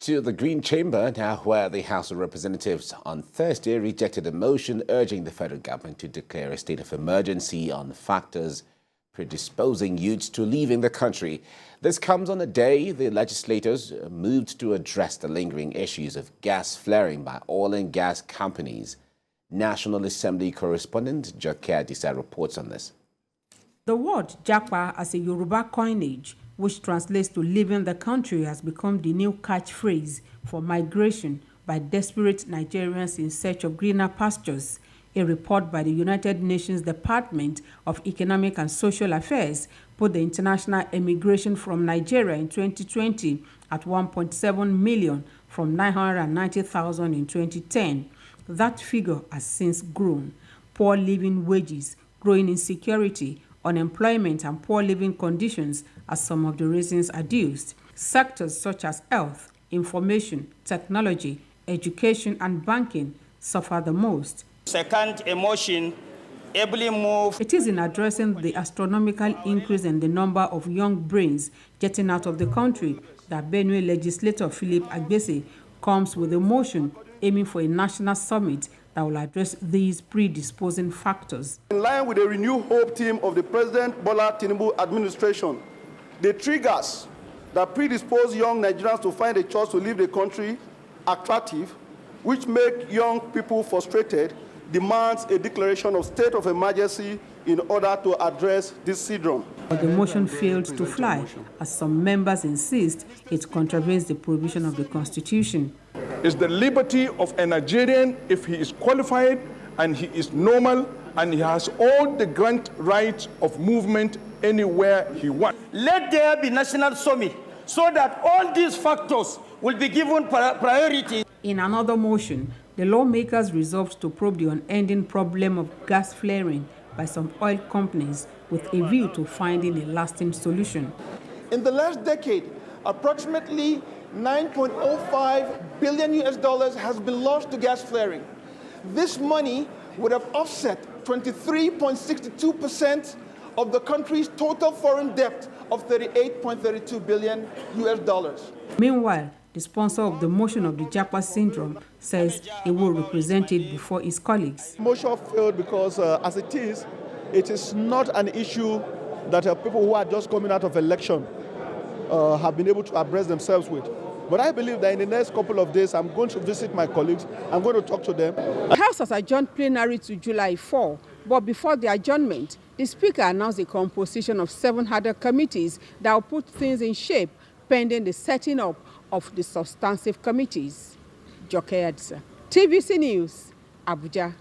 To the Green Chamber now, where the House of Representatives on Thursday rejected a motion urging the federal government to declare a state of emergency on factors predisposing youths to leaving the country. This comes on a day the legislators moved to address the lingering issues of gas flaring by oil and gas companies. National Assembly correspondent Joke Adisa reports on this. The word Japa as a Yoruba coinage, which translates to leaving the country, has become the new catchphrase for migration by desperate Nigerians in search of greener pastures. A report by the United Nations Department of Economic and Social Affairs put the international emigration from Nigeria in 2020 at 1.7 million from 990,000 in 2010. That figure has since grown. Poor living wages, growing insecurity, unemployment and poor living conditions are some of the reasons adduced. Sectors such as health, information, technology, education and banking suffer the most. Second, a motion ably moved. It is in addressing the astronomical increase in the number of young brains getting out of the country that Benue legislator Philip Agbese comes with a motion aiming for a national summit that will address these predisposing factors. In line with the Renew Hope team of the President Bola Tinubu administration, the triggers that predispose young Nigerians to find a choice to leave the country attractive, which make young people frustrated, demands a declaration of state of emergency in order to address this syndrome. But the motion failed to fly, as some members insist it contravenes the provision of the Constitution. It's the liberty of a Nigerian, if he is qualified and he is normal and he has all the grant rights of movement anywhere he wants. Let there be national summit so that all these factors will be given priority. In another motion, the lawmakers resolved to probe the unending problem of gas flaring by some oil companies with a view to finding a lasting solution. In the last decade, approximately $9.05 billion has been lost to gas flaring. This money would have offset 23.62% of the country's total foreign debt of $38.32 billion. Meanwhile, the sponsor of the motion of the Japa syndrome says he will represent it before his colleagues. The motion failed because, as it is not an issue that people who are just coming out of election have been able to address themselves with. But I believe that in the next couple of days, I'm going to visit my colleagues. I'm going to talk to them. The House has adjourned plenary to July 4, but before the adjournment, the Speaker announced the composition of 7 other committees that will put things in shape pending the setting up of the substantive committees. Joke Adisa, TVC News, Abuja.